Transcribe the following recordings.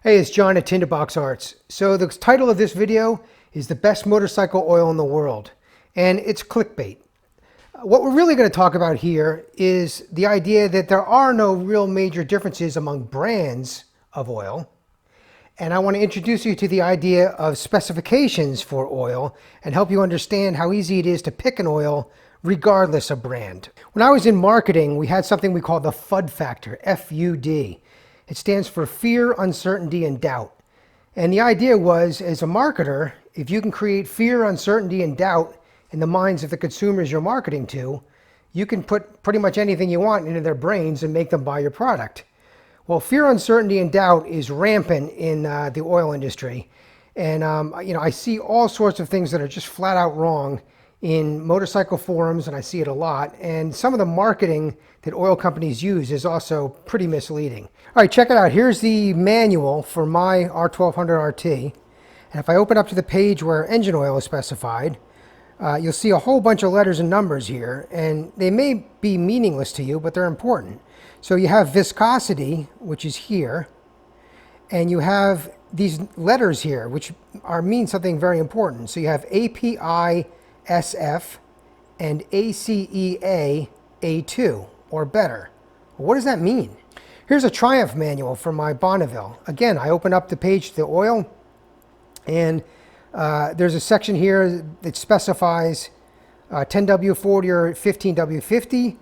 Hey, it's John at Tinderbox Arts. So the title of this video is the best motorcycle oil in the world, and it's clickbait. What we're really going to talk about here is the idea that there are no real major differences among brands of oil. And I want to introduce you to the idea of specifications for oil and help you understand how easy it is to pick an oil regardless of brand. When I was in marketing, we had something we call the FUD factor, F-U-D. It stands for fear, uncertainty, and doubt. And the idea was, as a marketer, if you can create fear, uncertainty, and doubt in the minds of the consumers you're marketing to, you can put pretty much anything you want into their brains and make them buy your product. Well, fear, uncertainty, and doubt is rampant in the oil industry. And I see all sorts of things that are just flat out wrong in motorcycle forums, and I see it a lot. And some of the marketing that oil companies use is also pretty misleading. All right, check it out. Here's the manual for my R1200 RT. And if I open up to the page where engine oil is specified, you'll see a whole bunch of letters and numbers here, and they may be meaningless to you, but they're important. So you have viscosity, which is here, and you have these letters here, which mean something very important. So you have API SF and ACEA A2 or better. What does that mean? Here's a Triumph manual from my Bonneville. Again, I open up the page to the oil, and there's a section here that specifies 10W40 or 15W50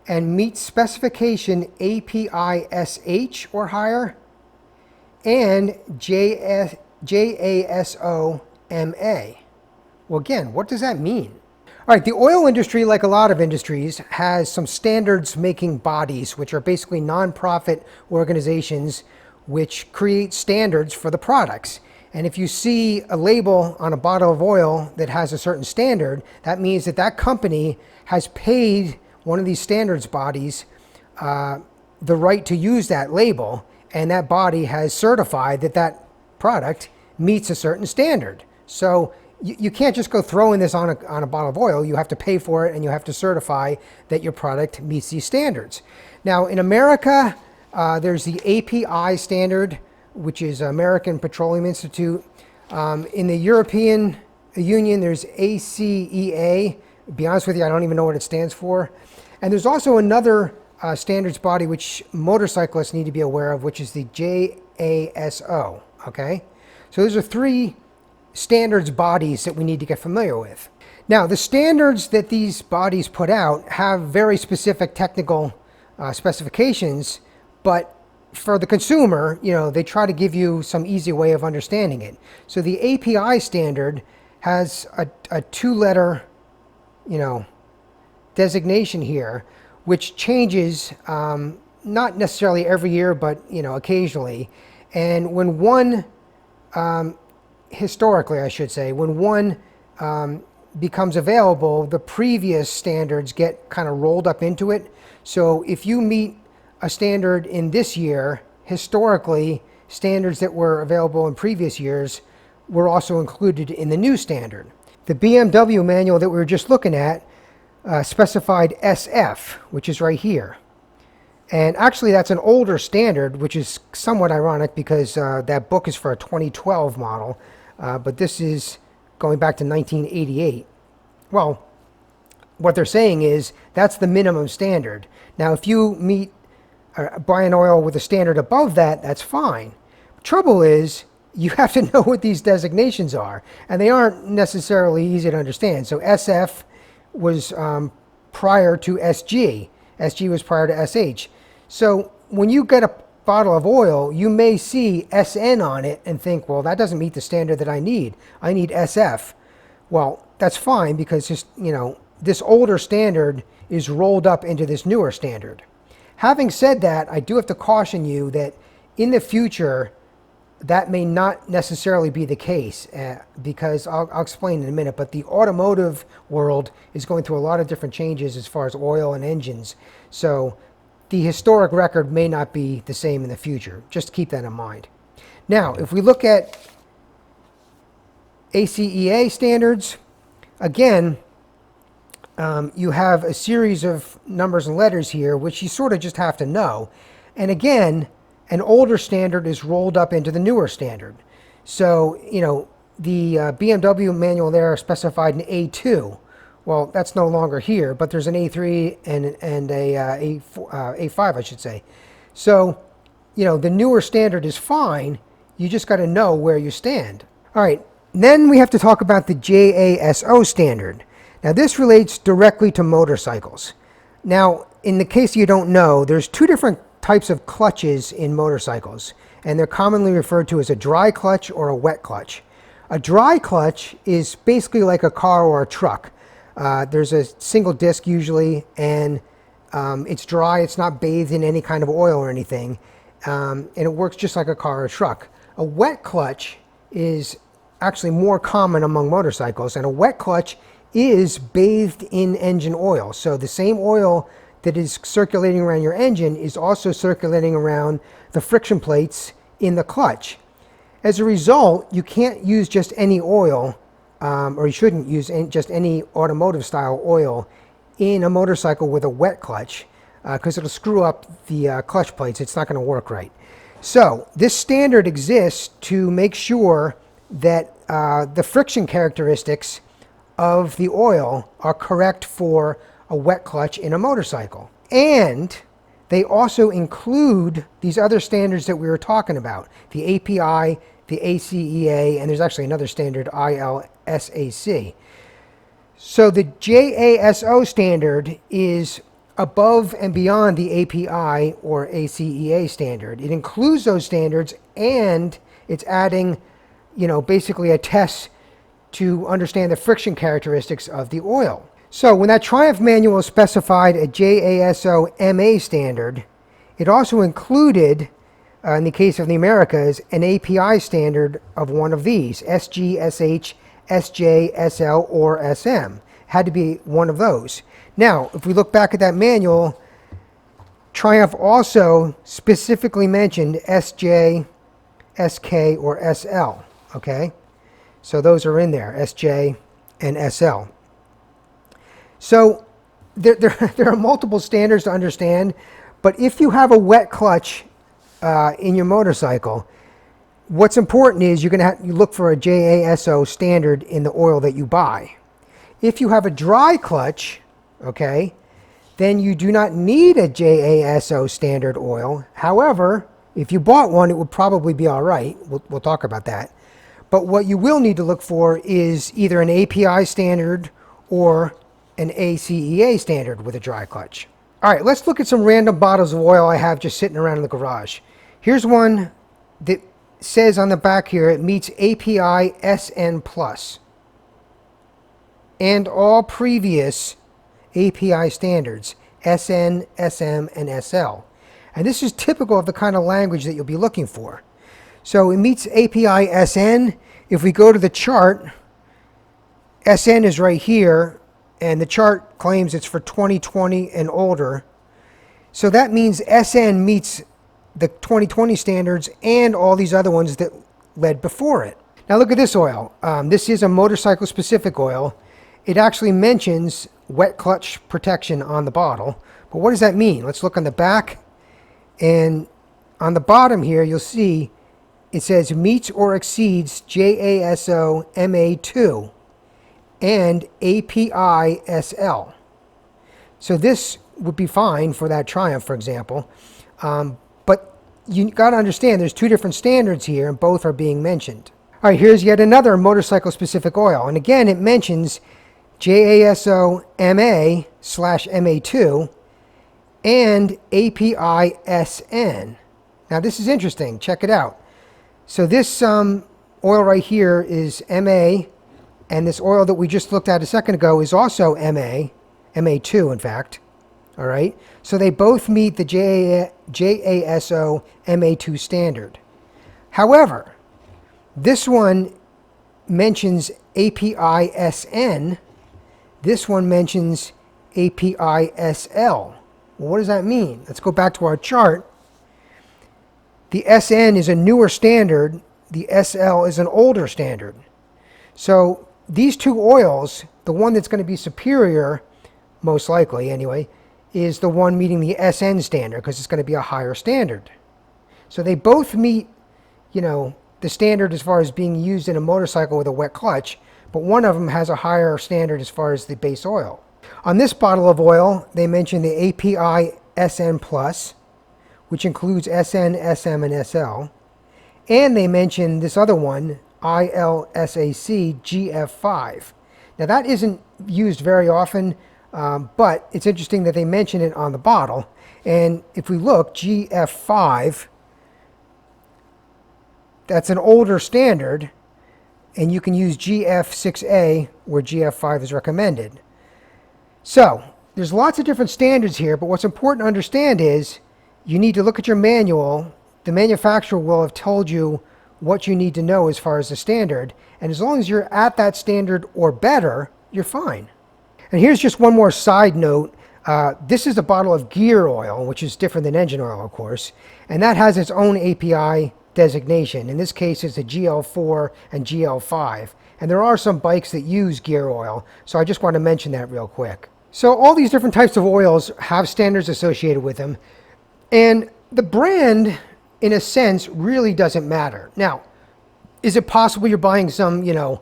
and meets specification API SH or higher and JASO MA. Well, again, what does that mean? All right, the oil industry, like a lot of industries, has some standards-making bodies, which are basically non-profit organizations which create standards for the products. And if you see a label on a bottle of oil that has a certain standard, that means that that company has paid one of these standards bodies the right to use that label, and that body has certified that that product meets a certain standard. So you can't just go throwing this on a bottle of oil. You have to pay for it, and you have to certify that your product meets these standards. Now, in America, there's the API standard, which is American Petroleum Institute. In the European Union, there's ACEA. To be honest with you, I don't even know what it stands for. And there's also another standards body which motorcyclists need to be aware of, which is the JASO. Okay? So those are three standards bodies that we need to get familiar with. Now, the standards that these bodies put out have very specific technical specifications, but for the consumer, they try to give you some easy way of understanding it. So the API standard has a two-letter, designation here, which changes not necessarily every year, but occasionally. And when one historically, I should say, when one becomes available, the previous standards get kind of rolled up into it. So if you meet a standard in this year, historically, standards that were available in previous years were also included in the new standard. The BMW manual that we were just looking at specified SF, which is right here. And actually, that's an older standard, which is somewhat ironic because that book is for a 2012 model, but this is going back to 1988. Well, what they're saying is that's the minimum standard. Now, if you buy an oil with a standard above that, that's fine. Trouble is, you have to know what these designations are, and they aren't necessarily easy to understand. So SF was prior to SG. SG was prior to SH. So when you get a bottle of oil, you may see SN on it and think, well, that doesn't meet the standard that I need. I need SF. Well, that's fine because this older standard is rolled up into this newer standard. Having said that, I do have to caution you that in the future, that may not necessarily be the case because I'll explain in a minute, but the automotive world is going through a lot of different changes as far as oil and engines. So the historic record may not be the same in the future. Just keep that in mind. Now, if we look at ACEA standards, again, you have a series of numbers and letters here, which you sort of just have to know. And again, an older standard is rolled up into the newer standard. So, you know, the BMW manual there specified an A2. Well, that's no longer here, but there's an A3 and a A5, I should say. So, you know, the newer standard is fine. You just got to know where you stand. All right, then we have to talk about the JASO standard. Now, this relates directly to motorcycles. Now, in the case you don't know, there's two different types of clutches in motorcycles, and they're commonly referred to as a dry clutch or a wet clutch. A dry clutch is basically like a car or a truck. There's a single disc usually, and it's dry. It's not bathed in any kind of oil or anything, and it works just like a car or a truck. A wet clutch is actually more common among motorcycles, and a wet clutch is bathed in engine oil. So the same oil that is circulating around your engine is also circulating around the friction plates in the clutch. As a result, you can't use just any oil, or you shouldn't use just any automotive style oil in a motorcycle with a wet clutch, because it'll screw up the clutch plates. It's not going to work right. So this standard exists to make sure that the friction characteristics of the oil are correct for a wet clutch in a motorcycle. And they also include these other standards that we were talking about, the API, the ACEA, and there's actually another standard, ILSAC. So the JASO standard is above and beyond the API or ACEA standard. It includes those standards, and it's adding, you know, basically a test to understand the friction characteristics of the oil. So when that Triumph manual specified a JASO MA standard, it also included, in the case of the Americas, an API standard of one of these, SG, SH, SJ, SL, or SM. It had to be one of those. Now, if we look back at that manual, Triumph also specifically mentioned SJ, SK, or SL, okay? So those are in there, SJ and SL. So there are multiple standards to understand, but if you have a wet clutch in your motorcycle, what's important is you look for a JASO standard in the oil that you buy. If you have a dry clutch, okay, then you do not need a JASO standard oil. However, if you bought one, it would probably be all right. We'll talk about that. But what you will need to look for is either an API standard or an ACEA standard with a dry clutch. All right, let's look at some random bottles of oil I have just sitting around in the garage. Here's one that says on the back here it meets API SN+, and all previous API standards, SN, SM, and SL. And this is typical of the kind of language that you'll be looking for. So it meets API SN. If we go to the chart, SN is right here, and the chart claims it's for 2020 and older. So that means SN meets the 2020 standards and all these other ones that led before it. Now look at this oil. This is a motorcycle specific oil. It actually mentions wet clutch protection on the bottle. But what does that mean? Let's look on the back. And on the bottom here, you'll see it says meets or exceeds JASO MA2 and API SL. So this would be fine for that Triumph, for example. But you got to understand there's two different standards here, and both are being mentioned. All right, here's yet another motorcycle specific oil. And again, it mentions JASO MA/MA2 and API SN. Now this is interesting. Check it out. So this oil right here is MA, and this oil that we just looked at a second ago is also MA2 in fact. All right. So they both meet the JASO MA2 standard. However, this one mentions API SN. This one mentions API SL. Well, what does that mean? Let's go back to our chart. The SN is a newer standard. The SL is an older standard. So these two oils, the one that's going to be superior, most likely anyway, is the one meeting the SN standard because it's going to be a higher standard. So they both meet, you know, the standard as far as being used in a motorcycle with a wet clutch, but one of them has a higher standard as far as the base oil. On this bottle of oil, they mention the API SN+, which includes SN, SM, and SL. And they mention this other one, ILSAC GF5. Now that isn't used very often, but it's interesting that they mention it on the bottle. And if we look, GF5, that's an older standard, and you can use GF6A where GF5 is recommended. So there's lots of different standards here, but what's important to understand is you need to look at your manual. The manufacturer will have told you what you need to know as far as the standard, and as long as you're at that standard or better, you're fine. And here's just one more side note. This is a bottle of gear oil, which is different than engine oil, of course, and that has its own API designation. In this case, it's a GL4 and GL5, and there are some bikes that use gear oil, so I just want to mention that real quick. So all these different types of oils have standards associated with them, and the brand, in a sense, really doesn't matter. Now, is it possible you're buying some, you know,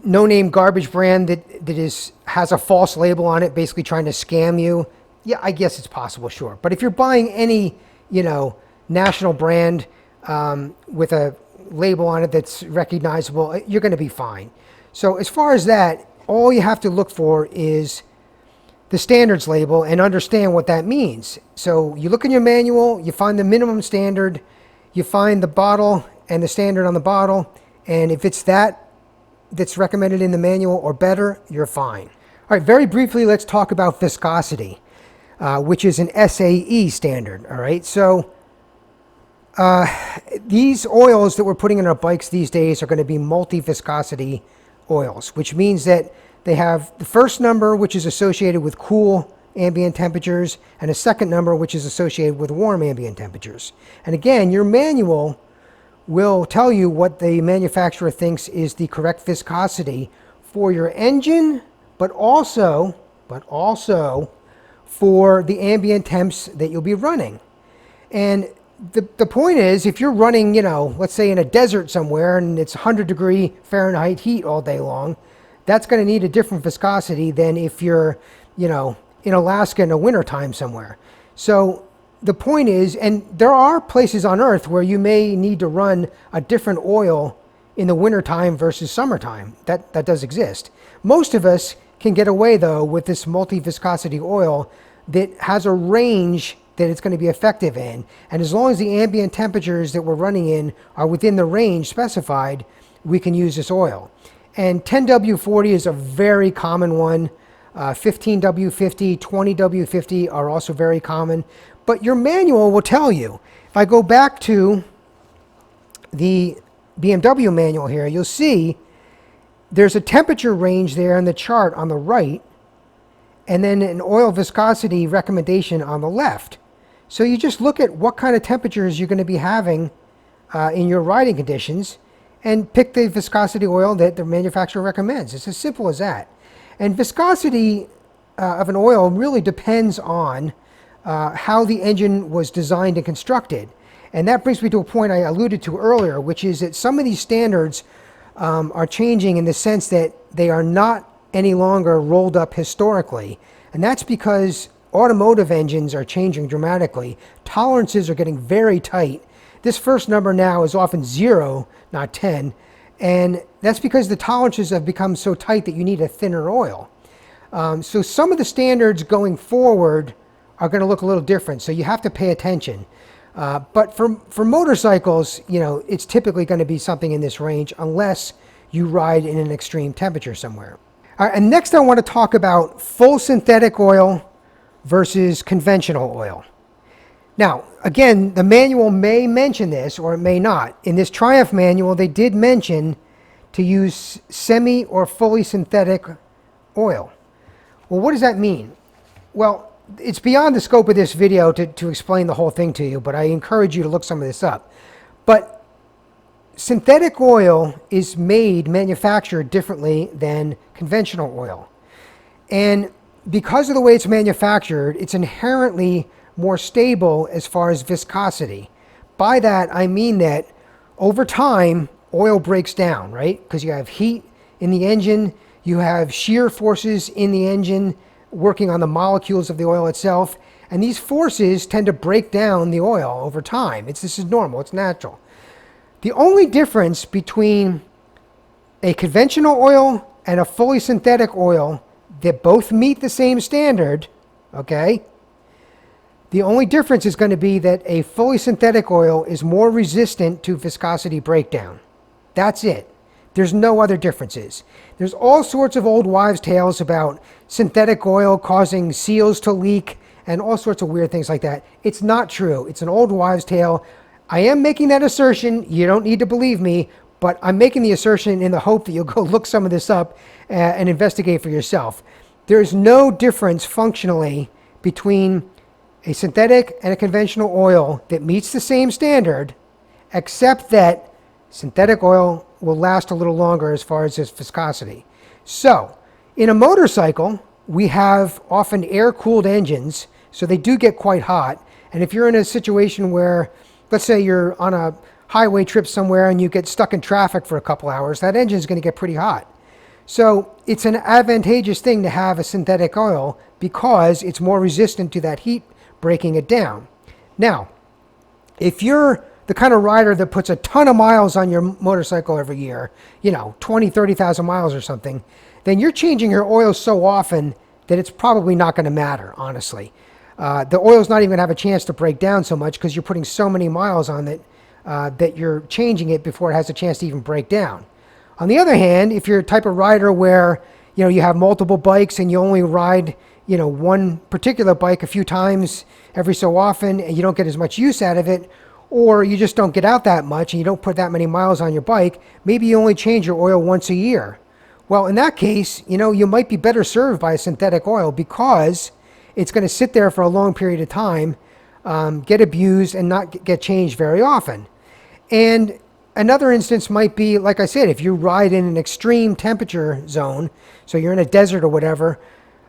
no-name garbage brand that has a false label on it, basically trying to scam you? Yeah, I guess it's possible, sure. But if you're buying any, you know, national brand with a label on it that's recognizable, you're going to be fine. So as far as that, all you have to look for is the standards label and understand what that means. So you look in your manual, you find the minimum standard, you find the bottle and the standard on the bottle, and if it's that's recommended in the manual or better, you're fine. All right, very briefly, let's talk about viscosity, which is an SAE standard. All right, so these oils that we're putting in our bikes these days are going to be multi-viscosity oils, which means that they have the first number, which is associated with cool ambient temperatures, and a second number, which is associated with warm ambient temperatures. And again, your manual will tell you what the manufacturer thinks is the correct viscosity for your engine, but also for the ambient temps that you'll be running. And the point is, if you're running, you know, let's say in a desert somewhere and it's 100-degree Fahrenheit heat all day long, that's going to need a different viscosity than if you're, you know, in Alaska in the wintertime somewhere. So the point is, and there are places on Earth where you may need to run a different oil in the wintertime versus summertime. That does exist. Most of us can get away, though, with this multi-viscosity oil that has a range that it's going to be effective in. And as long as the ambient temperatures that we're running in are within the range specified, we can use this oil. And 10W40 is a very common one. 15W50, 20W50 are also very common. But your manual will tell you. If I go back to the BMW manual here, you'll see there's a temperature range there in the chart on the right, and then an oil viscosity recommendation on the left. So you just look at what kind of temperatures you're going to be having in your riding conditions and pick the viscosity oil that the manufacturer recommends. It's as simple as that. And viscosity of an oil really depends on how the engine was designed and constructed. And that brings me to a point I alluded to earlier, which is that some of these standards are changing in the sense that they are not any longer rolled up historically. And that's because automotive engines are changing dramatically. Tolerances are getting very tight. This first number now is often 0, not 10. And that's because the tolerances have become so tight that you need a thinner oil. So some of the standards going forward are going to look a little different. So you have to pay attention. But for motorcycles, you know, it's typically going to be something in this range unless you ride in an extreme temperature somewhere. All right, and next I want to talk about full synthetic oil versus conventional oil. Now, again, the manual may mention this or it may not. In this Triumph manual, they did mention to use semi or fully synthetic oil. Well, what does that mean? Well, it's beyond the scope of this video to explain the whole thing to you, but I encourage you to look some of this up. But synthetic oil is manufactured differently than conventional oil. And because of the way it's manufactured, it's inherently more stable as far as viscosity. by that, I mean that over time, oil breaks down, right? Because you have heat in the engine, you have shear forces in the engine working on the molecules of the oil itself, and these forces tend to break down the oil over time. This is normal, it's natural. The only difference between a conventional oil and a fully synthetic oil that both meet the same standard, okay? The only difference is going to be that a fully synthetic oil is more resistant to viscosity breakdown. That's it. There's no other differences. There's all sorts of old wives' tales about synthetic oil causing seals to leak and all sorts of weird things like that. It's not true. It's an old wives' tale. I am making that assertion. You don't need to believe me, but I'm making the assertion in the hope that you'll go look some of this up and investigate for yourself. There's no difference functionally between a synthetic and a conventional oil that meets the same standard, except that synthetic oil will last a little longer as far as its viscosity. So, in a motorcycle, we have often air-cooled engines, so they do get quite hot. And if you're in a situation where, let's say you're on a highway trip somewhere and you get stuck in traffic for a couple hours, that engine is going to get pretty hot. So it's an advantageous thing to have a synthetic oil because it's more resistant to that heat breaking it down. Now, if you're the kind of rider that puts a ton of miles on your motorcycle every year, 20, 30,000 miles or something, then you're changing your oil so often that it's probably not going to matter, honestly. The oil's not even going to have a chance to break down so much because you're putting so many miles on it that you're changing it before it has a chance to even break down. On the other hand, if you're a type of rider where you have multiple bikes and you only ride one particular bike a few times every so often and you don't get as much use out of it, or you just don't get out that much and you don't put that many miles on your bike, maybe you only change your oil once a year. Well, in that case, you might be better served by a synthetic oil because it's going to sit there for a long period of time, get abused, and not get changed very often. And another instance might be, like I said, if you ride in an extreme temperature zone, so you're in a desert or whatever,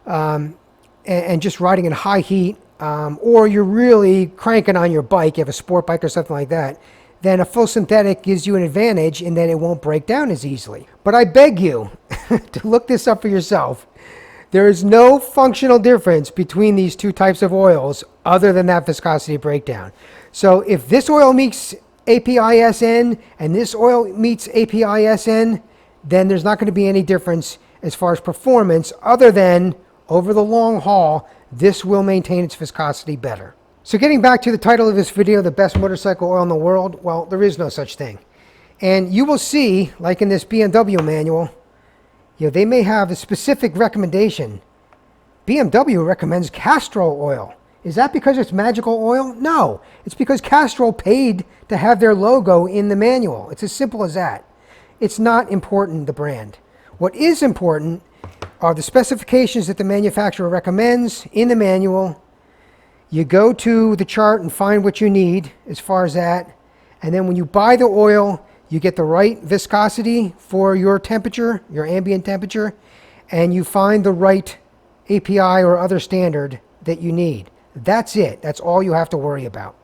and just riding in high heat, or you're really cranking on your bike, you have a sport bike or something like that, then a full synthetic gives you an advantage in that it won't break down as easily. But I beg you to look this up for yourself. There is no functional difference between these two types of oils other than that viscosity breakdown. So if this oil meets API-SN and this oil meets API-SN, then there's not going to be any difference as far as performance other than over the long haul, this will maintain its viscosity better. So getting back to the title of this video, the best motorcycle oil in the world, well, there is no such thing. And you will see, like in this BMW manual, they may have a specific recommendation. BMW recommends Castrol oil. Is that because it's magical oil? No, it's because Castrol paid to have their logo in the manual. It's as simple as that. It's not important, the brand. What is important are the specifications that the manufacturer recommends in the manual. You go to the chart and find what you need as far as that. And then when you buy the oil, you get the right viscosity for your temperature, your ambient temperature, and you find the right API or other standard that you need. That's it. That's all you have to worry about.